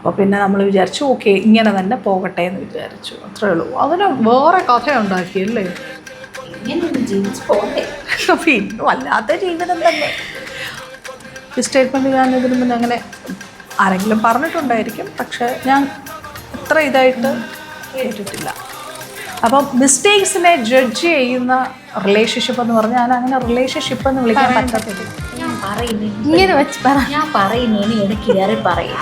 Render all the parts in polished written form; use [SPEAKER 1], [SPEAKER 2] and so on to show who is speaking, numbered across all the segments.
[SPEAKER 1] അപ്പോൾ പിന്നെ നമ്മൾ വിചാരിച്ചു ഓക്കെ ഇങ്ങനെ തന്നെ പോകട്ടെ എന്ന് വിചാരിച്ചു, അത്രേ ഉള്ളൂ. അതിന് വേറെ കഥയുണ്ടാക്കിയല്ലേ. പിന്നെ വല്ലാത്ത ജീവിതം തന്നെ. ഈ സ്റ്റേറ്റ്മെൻറ്റ് ഞാൻ ഇതിന് മുന്നേ അങ്ങനെ ആരെങ്കിലും പറഞ്ഞിട്ടുണ്ടായിരിക്കും, പക്ഷേ ഞാൻ അത്ര ഇതായിട്ട് കേട്ടിട്ടില്ല. അപ്പം മിസ്റ്റേക്സിനെ ജഡ്ജ് ചെയ്യുന്ന റിലേഷൻഷിപ്പ് എന്ന് പറഞ്ഞാൽ ഞാൻ അങ്ങനെ റിലേഷൻഷിപ്പ് എന്ന് വിളിക്കാൻ പറ്റത്തില്ല.
[SPEAKER 2] ഇങ്ങനെ വെച്ച് പറ.
[SPEAKER 3] ഞാൻ പറയുന്നതിന് ഇടയ്ക്ക് കയറി പറയും.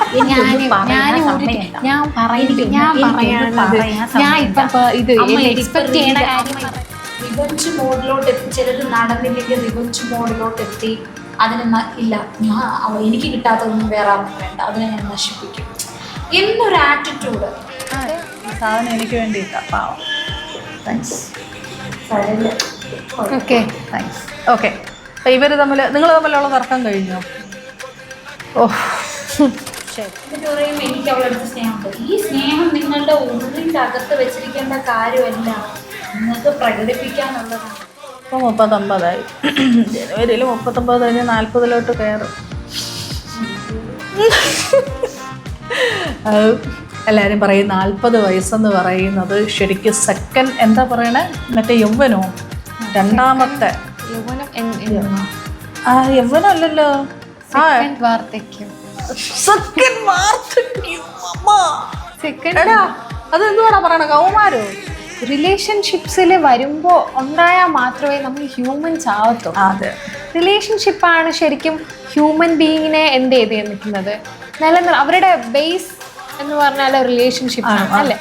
[SPEAKER 3] റിവഞ്ച് മോഡിലോട്ട് എത്തി, ചിലർ നടന്നില്ലെങ്കിൽ റിവഞ്ച് മോഡിലോട്ട് എത്തി. അതിന് ഇല്ല, എനിക്ക് കിട്ടാത്തതൊന്നും വേറെ ആർക്കും വേണ്ട, അതിനെ ഞാൻ നശിപ്പിക്കും എന്നൊരു ആറ്റിറ്റ്യൂഡ്.
[SPEAKER 1] സാധനം എനിക്ക് വേണ്ടിയിട്ടാണ്, പാവം. താങ്ക്സ്.
[SPEAKER 2] Okay,
[SPEAKER 1] thanks. ഓക്കെ, അപ്പോൾ നിങ്ങൾ തമ്മിലുള്ള തർക്കം കഴിഞ്ഞോ? ഓഹ് ശരി.
[SPEAKER 3] എന്നിട്ട് പറയും എനിക്ക് അവളടുത്ത് സ്നേഹമുണ്ട്. ഈ സ്നേഹം നിങ്ങളുടെ ഉള്ളിൻ്റെ അകത്ത് വെച്ചിരിക്കേണ്ട കാര്യമല്ല, നിങ്ങൾക്ക് പ്രകടിപ്പിക്കാനുള്ളതാണ്.
[SPEAKER 1] ഇപ്പോൾ 39 ജനുവരിയിൽ 39 കഴിഞ്ഞ് 40 കയറും. എല്ലാവരും പറയും 40 വയസ്സെന്ന് പറയുന്നത് ശരിക്കും സെക്കൻഡ് എന്താ പറയണേ, മറ്റേ യൗവനോ, രണ്ടാമത്തെ യൗവനം അല്ലല്ലോ, സെക്കൻഡ് വാർദ്ധക്യം. അതെന്തുവാടാ പറയണ, കൗമാരോ?
[SPEAKER 2] റിലേഷൻഷിപ്സിൽ വരുമ്പോൾ ഉണ്ടായാൽ മാത്രമേ നമ്മൾ ഹ്യൂമൻസ് ആവത്തുള്ളൂ.
[SPEAKER 1] അതെ,
[SPEAKER 2] റിലേഷൻഷിപ്പാണ് ശരിക്കും ഹ്യൂമൻ ബീയിങ്ങിനെ എന്ത് ചെയ്ത് നിൽക്കുന്നത്, അവരുടെ ബേസ് എന്ന് പറഞ്ഞാൽ റിലേഷൻഷിപ്പാണ് അല്ലേ.